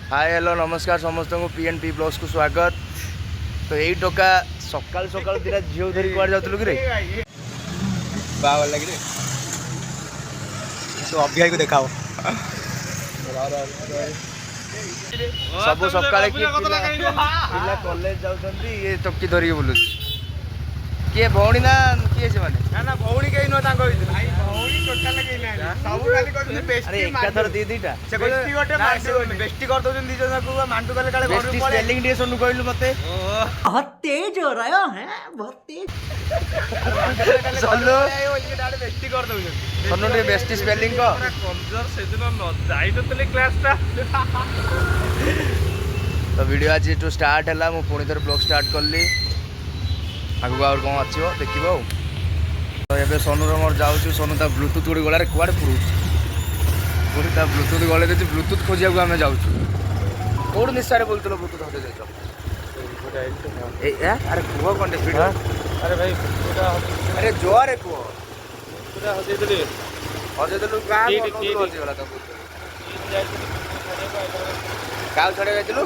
Hi hello नमस्कार समस्त को पीएनपी ब्लॉग्स को स्वागत। तो यही टोका सकाल सकाल दिना झील धरी कुआड़ जाउतलु कि रे बाबा लगे रे तो अभ्याय को देखाओ सब सकाळे कि पिला कॉलेज जाउछंती ये टोकी धरी बुलु के भौणी ना किए से माने ना ना भौणी केही न तांको भाई भौणी टोटल केही ना सब खाली करछन बेस्टी अरे एका थर दी दीटा से बेस्टी गोटे मांडू बेस्टी कर दोजन दी जन को मांडू गले काले घर बेस्टी स्पेलिंग डी सोनु कहलु मते बहुत तेज हो रहा है बहुत तेज सोनु ओके डाडे बेस्टी कर दोजन सोनु रे बेस्टी स्पेलिंग को कमजोर से दिन न जाई तो तले क्लास ता तो वीडियो आज टू स्टार्ट हला मु पुणी थर ब्लॉग स्टार्ट करली आगु और कौन आछिबो देखिबो। तो एबे सोनू रो मोर जाउछु सोनू ता ब्लूटूथ गुडी गलारे कुआडे पुरुछ पुरी ता ब्लूटूथ गले देछि ब्लूटूथ खोजिया को हमें जाउछु कोड निसारे बोलतलो ब्लूटूथ हटे जाइछो ए अरे कुओ कोंडे वीडियो अरे भाई पूरा अरे जोरे कुओ पूरा हजे दले का हजे गला ता का छड़े गइतलु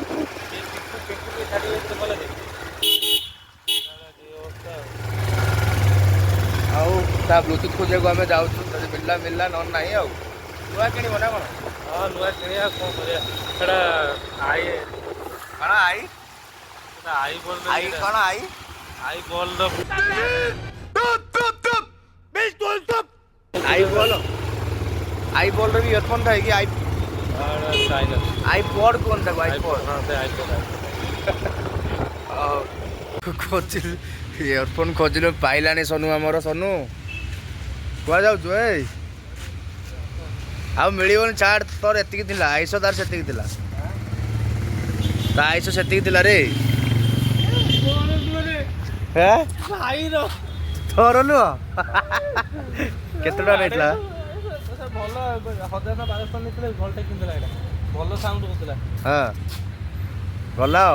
आउ ता ब्लूटूथ खोजे को हमें जाउछु मिलला मिलला न नाही आउ नुआ किनी बना कोन हां नुआ किनिया कोन करिया छडा आई कणा आई आई बोल आई कणा आई बोल द आई बोल रे ईयरफोन था कि आई आईपॉड कौन था आईपॉड हां ते आईपॉड खोजिल ईयरफोन खोजिल पाइलानी सोनू आमर सोनू कुआ जाऊ ए आ मिलिबन छाड़ तोर एतिकी थिला आइसो तार सेतिकी थिला ता आइसो सेतिकी थिला रे हैं आई रो तोर नु केतडा नेटला ଭଲ 1000 ନା 1200 ନେଇଥିଲେ ଭଲଟା କିଣିଦେଲା ଏଟା ଭଲ ସାଉଣ୍ଡ ହଉଥିଲା हां गला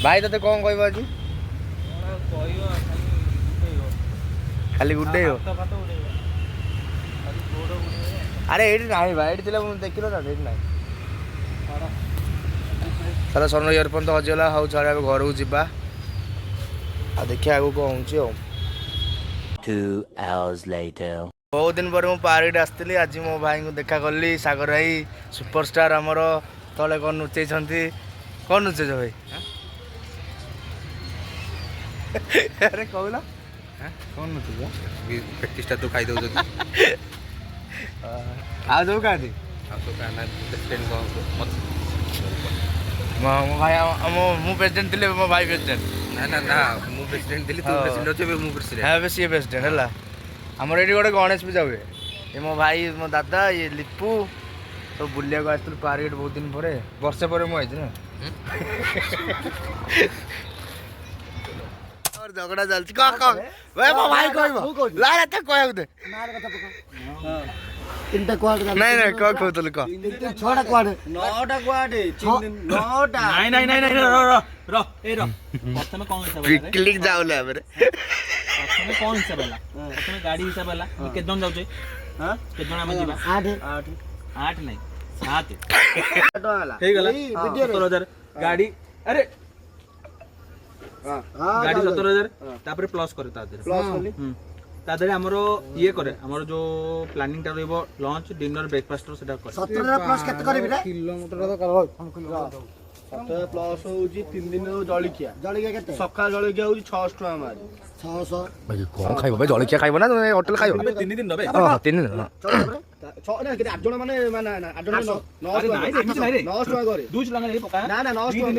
भाई तते कौन कहबो आज କହିବ खाली गुड्डे हो अरे एडी नाही भाई एडी तिला देखिलो ना एडी नाही सारा सोनो इयरफोन तो हजिला हाउ छाड़े घर को जिबा आ देखिया आगु को होउची हो 2 hours later बहुत दिन पर मु पार्क आसती आज मो भाई को देखा कली सागर भाई सुपरस्टार आमर तले कौन नुचे कौन नुचे भाई अरे कहला कौन नुचे प्रेक्टिस तो खाई दउ आ जो का थी आ तो काना प्रेसिडेंट को मत मो भाई मु प्रेसिडेंट थिले मो भाई प्रेसिडेंट ना ना ना मु प्रेसिडेंट दिली तू प्रेसिडेंट होचे मु प्रेसिडेंट हां बे सी प्रेसिडेंट हला हमर एडी गोटे गणेश पूजा हुए ये मो भाई मो दादा ये लिपू तो बुलिया को आस्तु पार्क बहुत दिन परे वर्षे परे मु आइछ ना और झगड़ा चलछि का वे मो भाई कहबो ला रे त कहउ दे मार कथा पका तीनटा क्वाड नहीं नहीं का कहतल का छटा क्वाड नौटा क्वाडे नौटा नहीं रो ए रो प्रथम कौन हिसाब वाला क्लिक जाउले हमरे प्रथम कौन हिसाब वाला प्रथम गाड़ी हिसाब वाला के जन जाउछे हां के जन हम जीवा 8 नहीं 7 टका वाला हे गला 17000 गाड़ी अरे गाड़ी 17000 तापर प्लस करे ता देर प्लस होली ता देर हमरो ये करे हमरो जो प्लानिंग ता रहबो लंच डिनर ब्रेकफास्ट सेटा करे 17000 प्लस केते करबी रे किलोमीटर तो करबो फोन खुल 7 प्लस होउची 3 दिन जळिकिया केते सकाळ जळिकिया होउची 600 टका मारी 600 भाई कौन खाइबो भाई जलखिया खाइबो ना होटल खाइबो 3 दिन नबे हां 3 दिन चल रे 6 ना केते 8 जण माने ना 8 जण 9 टका करे 2 टका नहीं पका ना ना 9 टका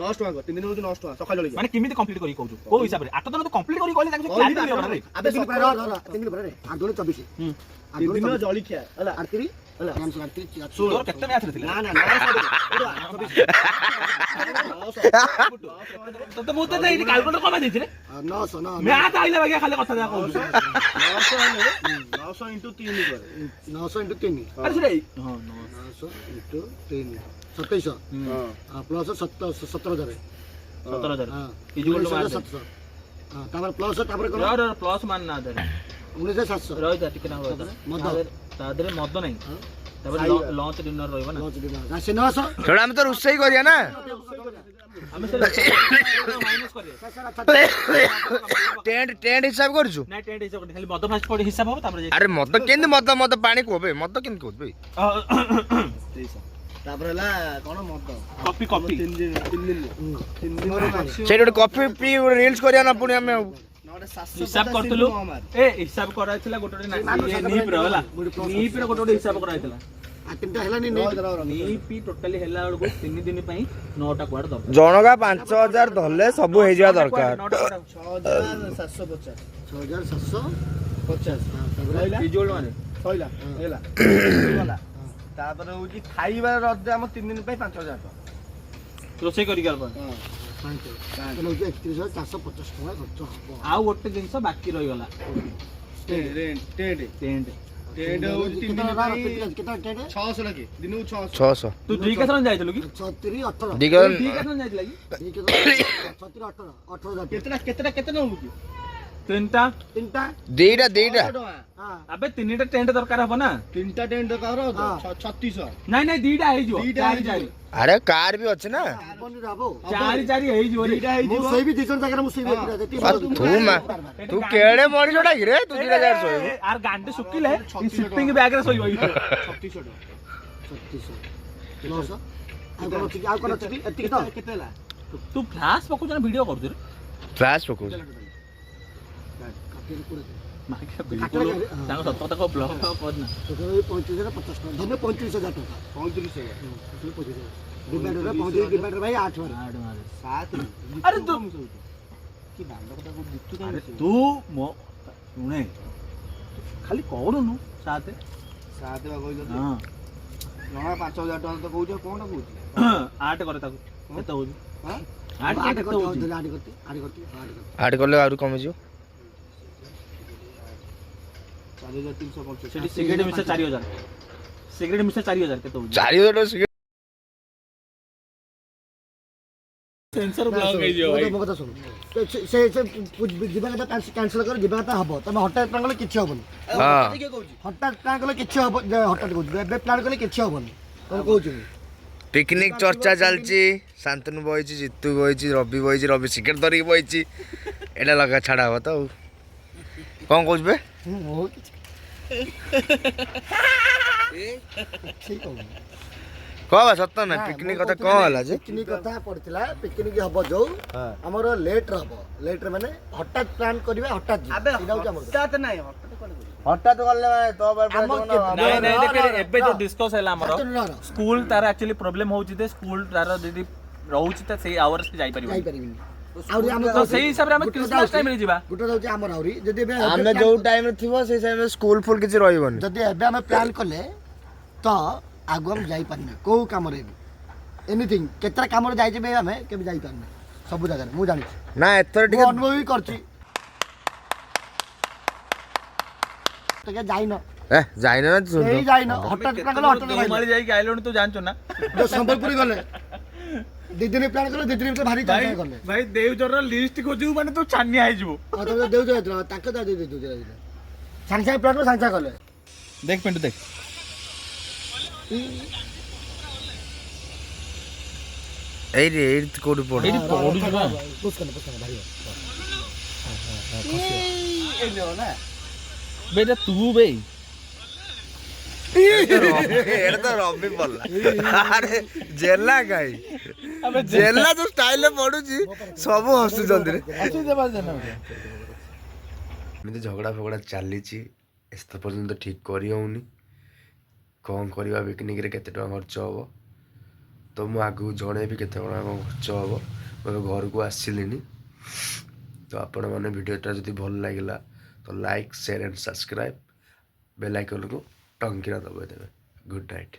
9 टका कर 3 दिन होउची 9 टका सकाळ जळिकिया माने किमिति कंप्लीट करी कहू को हिसाब रे 8 दिन तो कंप्लीट करी कहले ताको प्लान करियो रे अबे सब रे 3 दिन रे 8 2 24 3 दिन जळिकिया हला 38 हला 338 तोर केते मैच रे ना ना 900 तो मुते दे कैलकुलेटर कमा देछि रे 900 ना मैं आ आइले बागे खाली कथा जा कहू 900 into 3 करे 900 into 3 अरे सुरे हां 900 into 3 2700 हां प्लस 17000 17000 हां इजुअल 700 हां तापर प्लस तापर करो यार प्लस मान ना दे 19700 रही जा टिके ना हो मद ता देरे मद नहीं ଲଞ୍ଚ ଡିନର ରହିବ ନା ସେଟା ଆମେ ତ ରୋଷେଇ କରିବା ନା ଆମେ ସେ ମାଇନସ୍ କରିବା ଟେଣ୍ଟ ହିସାବ କରୁଛୁ ନାଇଁ ଟେଣ୍ଟ ହିସାବ କରି ଖାଲି ମଦ ଫାଷ୍ଟ ପଡି ହିସାବ ହବ ତାପରେ ଆରେ ମଦ କେମିତି ମଦ ପାଣି କୋବେ ମଦ କେମିତି କୋବେ ତାପରେ ହେଲା କଣ ମଦ କଫି 3 ଦିନ ସେଇଠି ଗୋଟେ କଫି ପି ରିଲ୍ସ କରିବା ନା ପୁଣି ଆମେ ଆଉ ହିସାବ କରିଥିଲୁ ଏ ହିସାବ କରାଇଥିଲା ଗୋଟେ ନିପ୍ ର ହେଲା ନିପ୍ ର ଗୋଟେ ହିସାବ କରାଇଥିଲା ନିପ୍ ଟୋଟାଲି ହେଲା ବେଳକୁ 3 ଦିନ ପାଇଁ 9ଟା କୁଆଡେ ଦବ ଜଣକା 5000 ଧରଲେ ସବୁ ହେଇଯିବା ଦରକାର 6750 ତାପରେ ହଉଛି ଖାଇବା ରଜ ଆମ 3 ଦିନ ପାଇଁ 5000 ଟଙ୍କା ରୋଷେଇ କରିକି ଆଲବା ଆଉ ଗୋଟେ ଜିନିଷ ବାକି ରହିଗଲା ଟେଣ୍ଟ ହଉଛି 3 ଦିନ ପାଇଁ 600 ଲାଗେ ଦିନକୁ 600 ତୁ ଦୁଇ କେତେ ଯାଇଥିଲୁ କି 36 18 ଦୁଇ କେତେ ଯାଇଥିଲା କି କେତେଟା ନବୁ କି ତିନିଟା ଦିଟା ଆବେ 3ଟା ଟେଣ୍ଟ ଦରକାର ହବ ନା 3ଟା ଟେଣ୍ଟ ଦରକାର 3600 ନାଇଁ ଦିଟା ହେଇଯିବ 4 ଆରେ କାର ବି ଅଛି ନା 4 ହେଇଯିବ ତୁ କେଡେ ମଣିଷଟା କି ରେ ତୁ ଦିଟା ଜାଗାରେ ଶୋଇବୁ ଆର ଗାଣ୍ଡେ ଶୁଖିଲେ ସିପିଂ ବ୍ୟାଗ ରେ ଶୋଇବ 3600 ତୁ ଫ୍ଲାsh ପକଉଛ ନା ଭିडिଓ କରୁଛୁ ରେ ଫ୍ଲାsh ପକଉଛୁ ତାଙ୍କ ସତ କଥା ବ୍ଲଗ କରନା 35,000 ଆରେ ତୁ ମୋ ଶୁଣେ ଖାଲି କରୁନୁ ସାତେ ବା କହିଲ ହଁ ଜଣା 5,000 ଟଙ୍କା ତ କହୁଛ କଣଟା କହୁଛି 8 କରେ ତାକୁ କେତେ ହଉଛି ଆଡ କଲେ ଆହୁରି କମିଯିବ 4,350 ସେଠି ସିଗାରେଟ ମିଶା 4,000 କେତେ ହଉଛି 4,000 ସିଗାରେଟ ସେନ୍ସର ବ୍ଲକ ହେଇଯିବ ଭାଇ ମୋ କଥା ଶୁଣ ସେ ଯିବା କଥା କ୍ୟାନ୍ସଲ କର ଯିବା କଥା ହବ ତମେ ହଠାତ୍ ପ୍ଲାନ୍ କଲେ କିଛି ହବନି ହଠାତ୍ ପ୍ଲାନ୍ କଲେ କିଛି ହବ ହଠାତ୍ କହୁଛୁ ଏବେ ପ୍ଲାନ୍ କଲେ କିଛି ହବନି କଣ କହୁଛୁ ପିକନିକ ଚର୍ଚ୍ଚା ଚାଲିଛି ଶାନ୍ତନୁ ବଇଛି ଜିତୁ ବଇଛି ରବି ସିଗାରେଟ ଧରିକି ବଇଛି ଏଇଟା ଲଗା ଛାଡା ହବ ତ ଆଉ କଣ କହୁଛୁ ବେ କହ ସତ ନା ପିକନିକ କଥା କଣ ହେଲା ଯେ ପିକନିକ କଥା ପଡିଥିଲା ପିକନିକ ହବ ଯୋଉ ଆମର ଲେଟ୍ ରେ ହବ ଲେଟ୍ ରେ ମାନେ ହଠାତ୍ ପ୍ଲାନ୍ କରିବା ହଠାତ୍ ହଠାତ୍ ଗଲେ ଏବେ ଯୋଉ ଡିସ୍କସ୍ ହେଲା ଆମର ସ୍କୁଲ ତାର ଆକ୍ଚୁଆଲି ପ୍ରୋବ୍ଲେମ ହଉଛି ଯେ ସ୍କୁଲ ତାର ଯଦି ରହୁଛି ତ ସେଇ ଆୱାର୍ସ ଯାଇପାରିବନି ଆହୁରି ଆମେ ସେଇ ହିସାବରେ ଆମେ କ୍ରିସମାସ ଟାଇମ୍ ରେ ଯିବା ଗୋଟେ ହଉଛି ଆମର ଆହୁରି ଯଦି ଏବେ ଆମେ ଯୋଉ ଟାଇମ୍ ରେ ଥିବ ସେଇ ଟାଇମ୍ ରେ ସ୍କୁଲ ଫୁଲ କିଛି ରହିବନି ଯଦି ଏବେ ଆମେ ପ୍ଲାନ୍ କଲେ ତ ଆଗକୁ ଆମେ ଯାଇପାରିନା କୋଉ କାମରେ ବି ଏନିଥିଙ୍ଗ କେତେଟା କାମରେ ଯାଇଛେ ବି ଆମେ କେବେ ଯାଇପାରିନା ସବୁ ଜାଗାରେ ମୁଁ ଜାଣିଛି ନା ଏଥର ଟିକେ ଅନୁଭବ ବି କରିଛି ଯାଇନ ଯାଇନ ନା ଯାଇନ ହଠାତ୍ ପ୍ଲାନ୍ କଲେ ହଠାତ୍ ଯାଇକି ଆଇଲଣି ତୁ ଜାଣିଛୁ ନା ସମ୍ବଲପୁରୀ ଗଲେ 2 ଦିନ ପ୍ଲାନ୍ କଲେ 2 ଦିନ ଭିତରେ ଭାରି ଚାନ୍ସ ଗଲେ ଭାଇ ଦେଉଚର ଲିଷ୍ଟ ଖୋଜିବୁ ମାନେ ତୁ ଛାନିଆ ହେଇଯିବୁ ତମେ ଦେଉଚ ତାଙ୍କ ସାଙ୍ଗେ ସାଙ୍ଗେ ପ୍ଲାନ୍ ସାଙ୍ଗେ ସାଙ୍ଗେ ଗଲେ ଦେଖ ପିଣ୍ଟୁ ଦେଖ ଏଇଠି କୋଉଠି ପଡୁଛି ବେଟା ତୁ ବେ ଏଟା ତ ରବି ପଡିଲା ଆରେ ଜେଲା କାଇ ଜେଲା ଯୋଉ ଷ୍ଟାଇଲ ରେ ପଡୁଛି ସବୁ ହସୁଛନ୍ତି ରେ ଏମିତି ଝଗଡା ଫଗଡା ଚାଲିଛି ଏତେ ପର୍ଯ୍ୟନ୍ତ ଠିକ କରି ହଉନି କଣ କରିବା ପିକନିକରେ କେତେ ଟଙ୍କା ଖର୍ଚ୍ଚ ହବ ତ ମୁଁ ଆଗକୁ ଜଣେଇବି କେତେ ଟଙ୍କା କଣ ଖର୍ଚ୍ଚ ହବ ମୁଁ ଏବେ ଘରକୁ ଆସିଲିଣି ତ ଆପଣମାନେ ଭିଡ଼ିଓଟା ଯଦି ଭଲ ଲାଗିଲା ତ like share and subscribe bell ଆଇକନ୍କୁ ଟଙ୍କିରା ଦବାଇ ଦେବେ ଗୁଡ୍ ନାଇଟ୍।